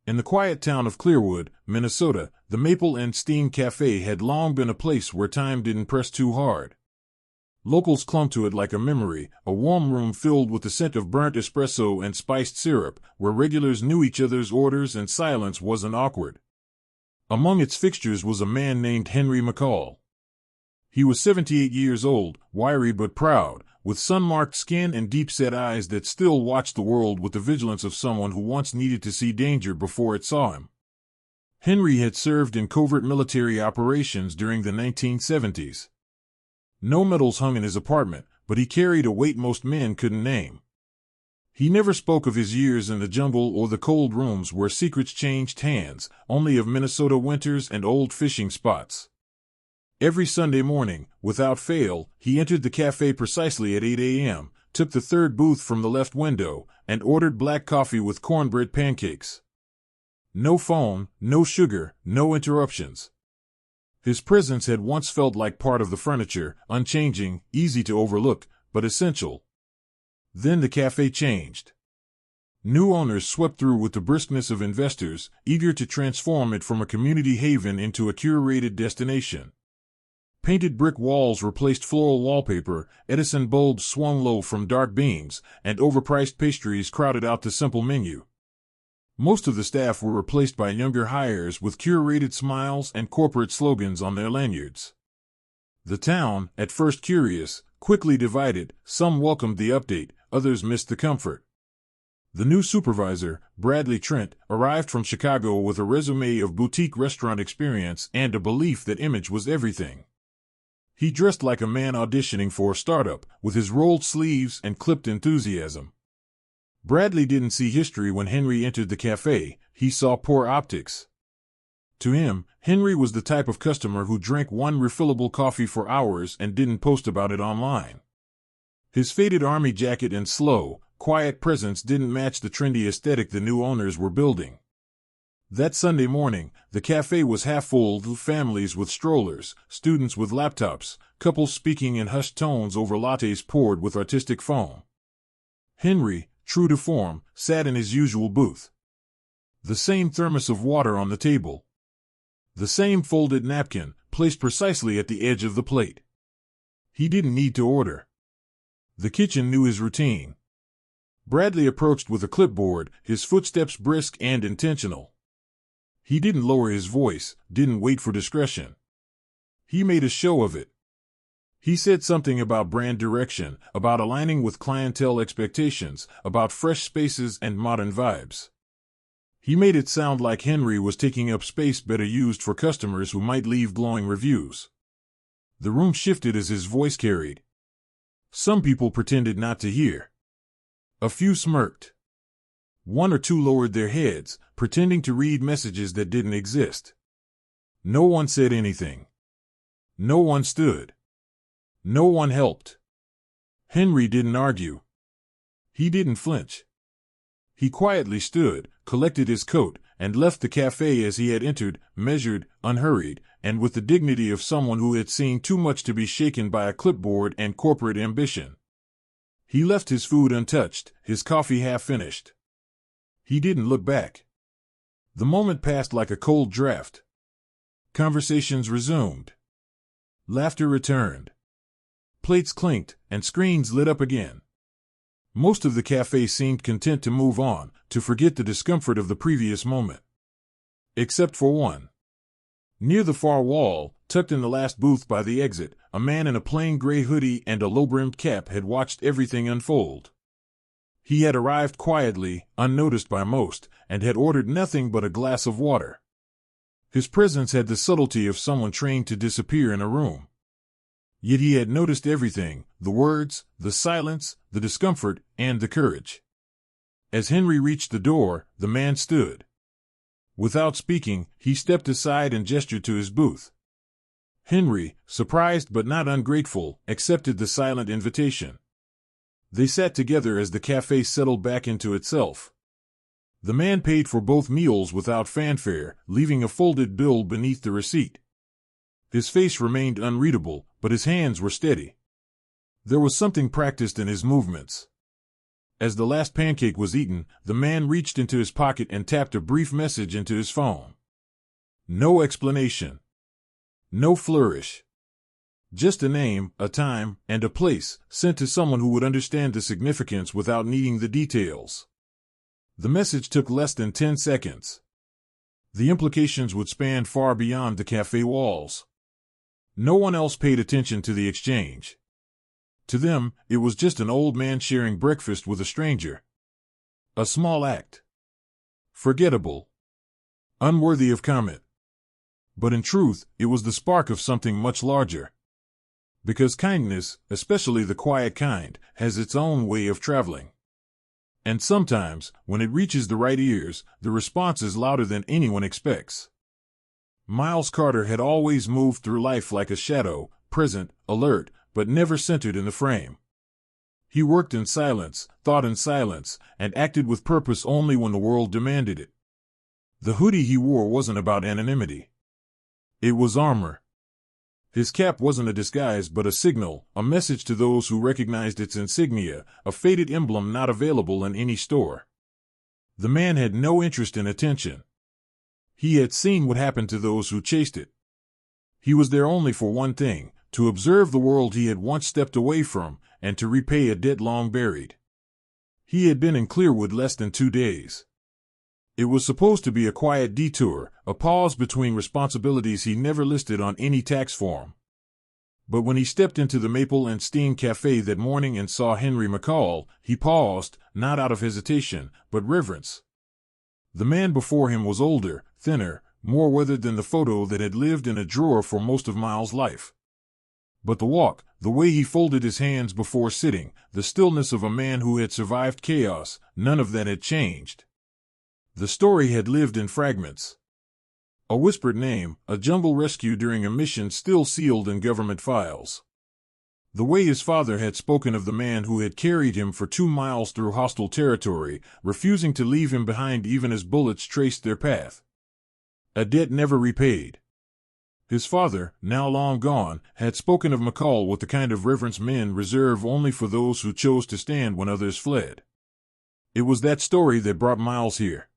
In the quiet town of Clearwood, Minnesota, the Maple and Steam Cafe had long been a place where time didn't press too hard. Locals clung to it like a memory, a warm room filled with the scent of burnt espresso and spiced syrup, where regulars knew each other's orders and silence wasn't awkward. Among its fixtures was a man named Henry McCall. He was 78 years old, wiry but proud, with sun-marked skin and deep-set eyes that still watched the world with the vigilance of someone who once needed to see danger before it saw him. Henry had served in covert military operations during the 1970s. No medals hung in his apartment, but he carried a weight most men couldn't name. He never spoke of his years in the jungle or the cold rooms where secrets changed hands, only of Minnesota winters and old fishing spots. Every Sunday morning, without fail, he entered the cafe precisely at 8 a.m., took the third booth from the left window, and ordered black coffee with cornbread pancakes. No phone, no sugar, no interruptions. His presence had once felt like part of the furniture, unchanging, easy to overlook, but essential. Then the cafe changed. New owners swept through with the briskness of investors, eager to transform it from a community haven into a curated destination. Painted brick walls replaced floral wallpaper, Edison bulbs swung low from dark beams, and overpriced pastries crowded out the simple menu. Most of the staff were replaced by younger hires with curated smiles and corporate slogans on their lanyards. The town, at first curious, quickly divided. Some welcomed the update, others missed the comfort. The new supervisor, Bradley Trent, arrived from Chicago with a resume of boutique restaurant experience and a belief that image was everything. He dressed like a man auditioning for a startup, with his rolled sleeves and clipped enthusiasm. Bradley didn't see history when Henry entered the cafe, he saw poor optics. To him, Henry was the type of customer who drank one refillable coffee for hours and didn't post about it online. His faded army jacket and slow, quiet presence didn't match the trendy aesthetic the new owners were building. That Sunday morning, the cafe was half full of families with strollers, students with laptops, couples speaking in hushed tones over lattes poured with artistic foam. Henry, true to form, sat in his usual booth. The same thermos of water on the table. The same folded napkin, placed precisely at the edge of the plate. He didn't need to order. The kitchen knew his routine. Bradley approached with a clipboard, his footsteps brisk and intentional. He didn't lower his voice, didn't wait for discretion. He made a show of it. He said something about brand direction, about aligning with clientele expectations, about fresh spaces and modern vibes. He made it sound like Henry was taking up space better used for customers who might leave glowing reviews. The room shifted as his voice carried. Some people pretended not to hear. A few smirked. One or two lowered their heads, pretending to read messages that didn't exist. No one said anything. No one stood. No one helped. Henry didn't argue. He didn't flinch. He quietly stood, collected his coat, and left the cafe as he had entered, measured, unhurried, and with the dignity of someone who had seen too much to be shaken by a clipboard and corporate ambition. He left his food untouched, his coffee half-finished. He didn't look back. The moment passed like a cold draft. Conversations resumed. Laughter returned. Plates clinked, and screens lit up again. Most of the cafe seemed content to move on, to forget the discomfort of the previous moment. Except for one. Near the far wall, tucked in the last booth by the exit, a man in a plain gray hoodie and a low-brimmed cap had watched everything unfold. He had arrived quietly, unnoticed by most, and had ordered nothing but a glass of water. His presence had the subtlety of someone trained to disappear in a room. Yet he had noticed everything, the words, the silence, the discomfort, and the courage. As Henry reached the door, the man stood. Without speaking, he stepped aside and gestured to his booth. Henry, surprised but not ungrateful, accepted the silent invitation. They sat together as the cafe settled back into itself. The man paid for both meals without fanfare, leaving a folded bill beneath the receipt. His face remained unreadable, but his hands were steady. There was something practiced in his movements. As the last pancake was eaten, the man reached into his pocket and tapped a brief message into his phone. No explanation. No flourish. Just a name, a time, and a place, sent to someone who would understand the significance without needing the details. The message took less than 10 seconds. The implications would span far beyond the cafe walls. No one else paid attention to the exchange. To them, it was just an old man sharing breakfast with a stranger. A small act. Forgettable. Unworthy of comment. But in truth, it was the spark of something much larger. Because kindness, especially the quiet kind, has its own way of traveling. And sometimes, when it reaches the right ears, the response is louder than anyone expects. Miles Carter had always moved through life like a shadow, present, alert, but never centered in the frame. He worked in silence, thought in silence, and acted with purpose only when the world demanded it. The hoodie he wore wasn't about anonymity. It was armor. His cap wasn't a disguise but a signal, a message to those who recognized its insignia, a faded emblem not available in any store. The man had no interest in attention. He had seen what happened to those who chased it. He was there only for one thing, to observe the world he had once stepped away from, and to repay a debt long buried. He had been in Clearwood less than 2 days. It was supposed to be a quiet detour, a pause between responsibilities he never listed on any tax form. But when he stepped into the Maple and Steam Cafe that morning and saw Henry McCall, he paused, not out of hesitation, but reverence. The man before him was older, thinner, more weathered than the photo that had lived in a drawer for most of Miles' life. But the walk, the way he folded his hands before sitting, the stillness of a man who had survived chaos, none of that had changed. The story had lived in fragments. A whispered name, a jungle rescue during a mission still sealed in government files. The way his father had spoken of the man who had carried him for 2 miles through hostile territory, refusing to leave him behind even as bullets traced their path. A debt never repaid. His father, now long gone, had spoken of McCall with the kind of reverence men reserve only for those who chose to stand when others fled. It was that story that brought Miles here.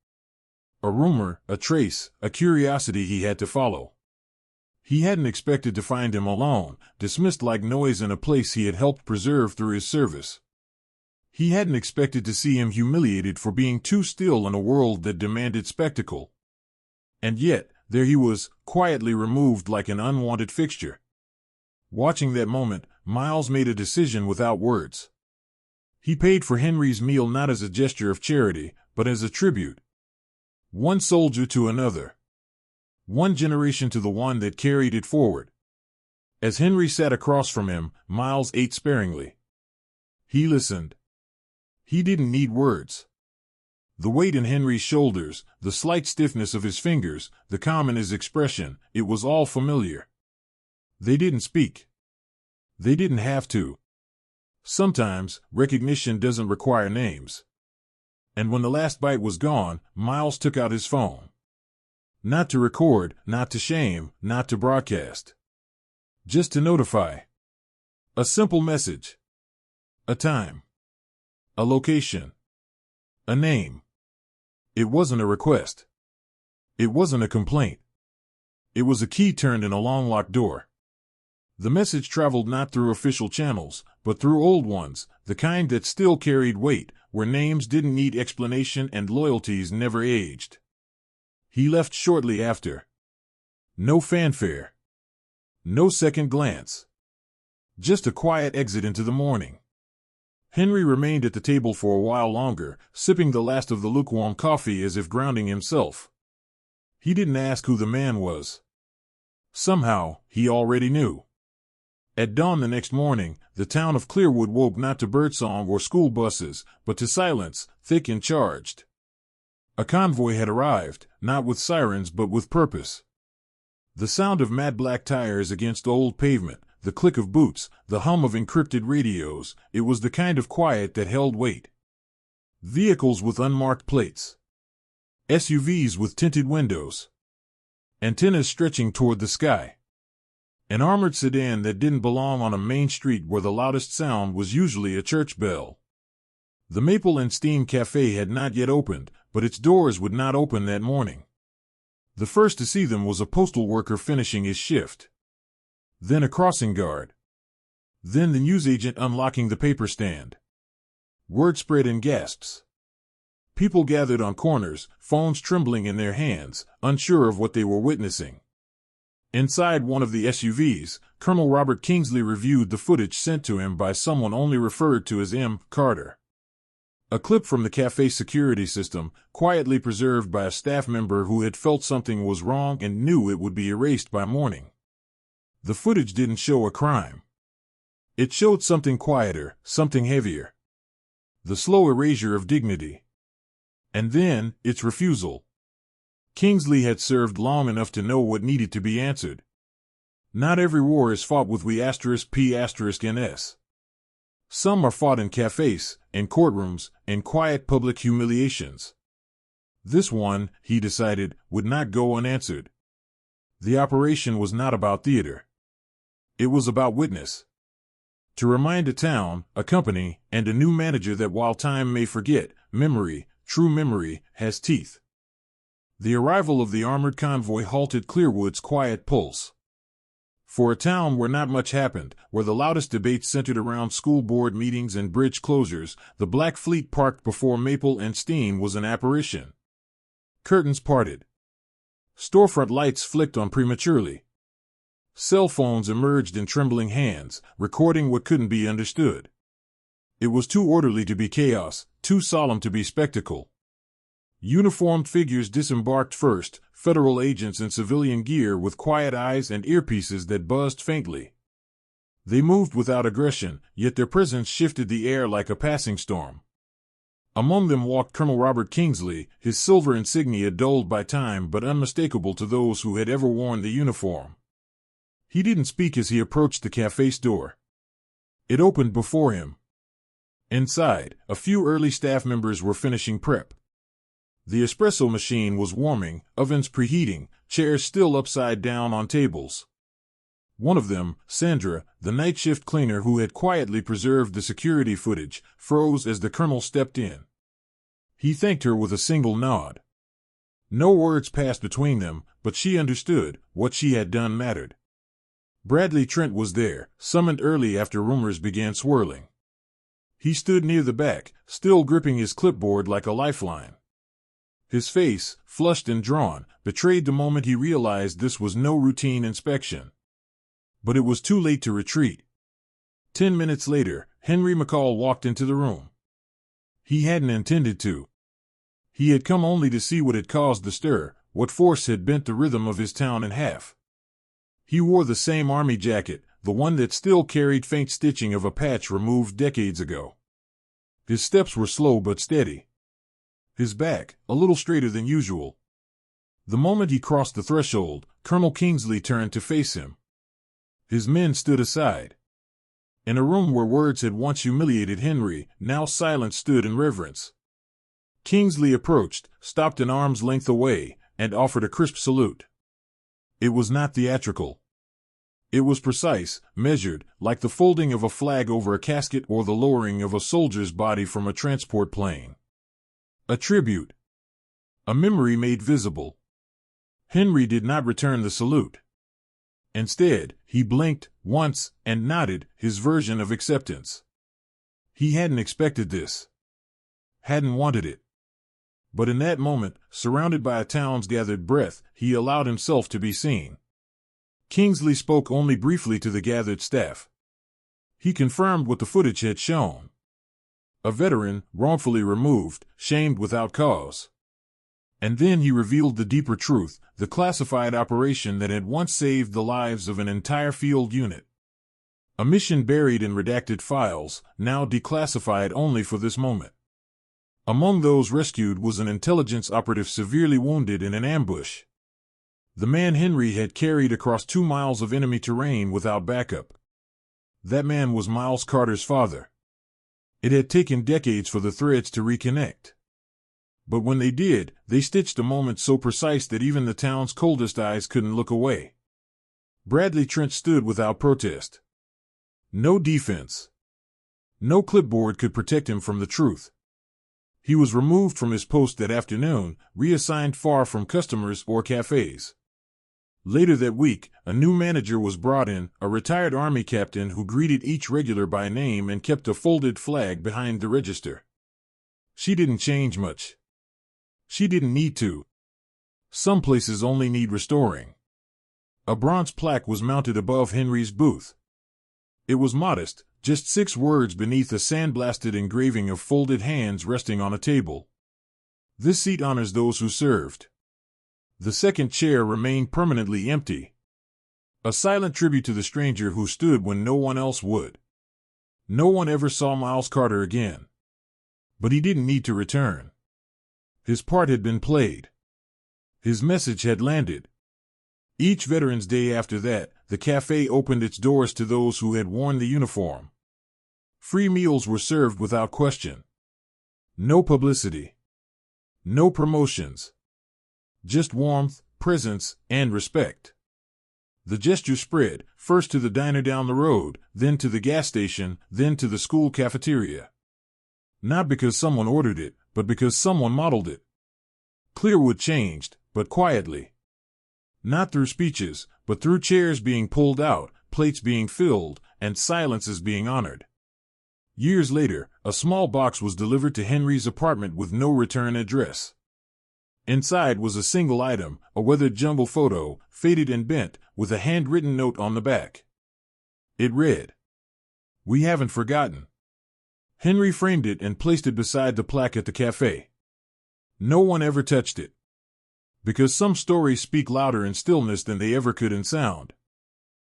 A rumor, a trace, a curiosity he had to follow. He hadn't expected to find him alone, dismissed like noise in a place he had helped preserve through his service. He hadn't expected to see him humiliated for being too still in a world that demanded spectacle. And yet, there he was, quietly removed like an unwanted fixture. Watching that moment, Miles made a decision without words. He paid for Henry's meal not as a gesture of charity, but as a tribute. One soldier to another. One generation to the one that carried it forward. As Henry sat across from him, Miles ate sparingly. He listened. He didn't need words. The weight in Henry's shoulders, the slight stiffness of his fingers, the calm in his expression, it was all familiar. They didn't speak. They didn't have to. Sometimes, recognition doesn't require names. And when the last bite was gone, Miles took out his phone. Not to record, not to shame, not to broadcast. Just to notify. A simple message. A time. A location. A name. It wasn't a request. It wasn't a complaint. It was a key turned in a long locked door. The message traveled not through official channels, but through old ones, the kind that still carried weight, where names didn't need explanation and loyalties never aged. He left shortly after. No fanfare. No second glance. Just a quiet exit into the morning. Henry remained at the table for a while longer, sipping the last of the lukewarm coffee as if grounding himself. He didn't ask who the man was. Somehow, he already knew. At dawn the next morning, the town of Clearwood woke not to birdsong or school buses, but to silence, thick and charged. A convoy had arrived, not with sirens but with purpose. The sound of matte black tires against old pavement, the click of boots, the hum of encrypted radios, it was the kind of quiet that held weight. Vehicles with unmarked plates. SUVs with tinted windows. Antennas stretching toward the sky. An armored sedan that didn't belong on a main street where the loudest sound was usually a church bell. The Maple and Steam Cafe had not yet opened, but its doors would not open that morning. The first to see them was a postal worker finishing his shift. Then a crossing guard. Then the newsagent unlocking the paper stand. Word spread in gasps. People gathered on corners, phones trembling in their hands, unsure of what they were witnessing. Inside one of the SUVs, Colonel Robert Kingsley reviewed the footage sent to him by someone only referred to as M. Carter. A clip from the cafe security system, quietly preserved by a staff member who had felt something was wrong and knew it would be erased by morning. The footage didn't show a crime. It showed something quieter, something heavier. The slow erasure of dignity. And then, its refusal. Kingsley had served long enough to know what needed to be answered. Not every war is fought with we*P*NS. Some are fought in cafes, in courtrooms, in quiet public humiliations. This one, he decided, would not go unanswered. The operation was not about theater. It was about witness. To remind a town, a company, and a new manager that while time may forget, memory, true memory, has teeth. The arrival of the armored convoy halted Clearwood's quiet pulse. For a town where not much happened, where the loudest debates centered around school board meetings and bridge closures, the black fleet parked before Maple and Steam was an apparition. Curtains parted. Storefront lights flicked on prematurely. Cell phones emerged in trembling hands, recording what couldn't be understood. It was too orderly to be chaos, too solemn to be spectacle. Uniformed figures disembarked first, federal agents in civilian gear with quiet eyes and earpieces that buzzed faintly. They moved without aggression, yet their presence shifted the air like a passing storm. Among them walked Colonel Robert Kingsley, his silver insignia dulled by time but unmistakable to those who had ever worn the uniform. He didn't speak as he approached the cafe's door. It opened before him. Inside, a few early staff members were finishing prep. The espresso machine was warming, ovens preheating, chairs still upside down on tables. One of them, Sandra, the night shift cleaner who had quietly preserved the security footage, froze as the colonel stepped in. He thanked her with a single nod. No words passed between them, but she understood, what she had done mattered. Bradley Trent was there, summoned early after rumors began swirling. He stood near the back, still gripping his clipboard like a lifeline. His face, flushed and drawn, betrayed the moment he realized this was no routine inspection. But it was too late to retreat. 10 minutes later, Henry McCall walked into the room. He hadn't intended to. He had come only to see what had caused the stir, what force had bent the rhythm of his town in half. He wore the same army jacket, the one that still carried faint stitching of a patch removed decades ago. His steps were slow but steady. His back, a little straighter than usual. The moment he crossed the threshold, Colonel Kingsley turned to face him. His men stood aside. In a room where words had once humiliated Henry, now silence stood in reverence. Kingsley approached, stopped an arm's length away, and offered a crisp salute. It was not theatrical. It was precise, measured, like the folding of a flag over a casket or the lowering of a soldier's body from a transport plane. A tribute. A memory made visible. Henry did not return the salute. Instead, he blinked, once, and nodded, his version of acceptance. He hadn't expected this. Hadn't wanted it. But in that moment, surrounded by a town's gathered breath, he allowed himself to be seen. Kingsley spoke only briefly to the gathered staff. He confirmed what the footage had shown. A veteran, wrongfully removed, shamed without cause. And then he revealed the deeper truth, the classified operation that had once saved the lives of an entire field unit. A mission buried in redacted files, now declassified only for this moment. Among those rescued was an intelligence operative severely wounded in an ambush. The man Henry had carried across 2 miles of enemy terrain without backup. That man was Miles Carter's father. It had taken decades for the threads to reconnect. But when they did, they stitched a moment so precise that even the town's coldest eyes couldn't look away. Bradley Trent stood without protest. No defense. No clipboard could protect him from the truth. He was removed from his post that afternoon, reassigned far from customers or cafes. Later that week, a new manager was brought in, a retired Army captain who greeted each regular by name and kept a folded flag behind the register. She didn't change much. She didn't need to. Some places only need restoring. A bronze plaque was mounted above Henry's booth. It was modest, just 6 words beneath a sandblasted engraving of folded hands resting on a table. This seat honors those who served. The second chair remained permanently empty. A silent tribute to the stranger who stood when no one else would. No one ever saw Miles Carter again. But he didn't need to return. His part had been played. His message had landed. Each Veterans Day after that, the cafe opened its doors to those who had worn the uniform. Free meals were served without question. No publicity. No promotions. Just warmth, presence, and respect. The gesture spread, first to the diner down the road, then to the gas station, then to the school cafeteria. Not because someone ordered it, but because someone modeled it. Clearwood changed, but quietly. Not through speeches, but through chairs being pulled out, plates being filled, and silences being honored. Years later, a small box was delivered to Henry's apartment with no return address. Inside was a single item, a weathered jumble photo, faded and bent, with a handwritten note on the back. It read, "We haven't forgotten." Henry framed it and placed it beside the plaque at the cafe. No one ever touched it. Because some stories speak louder in stillness than they ever could in sound.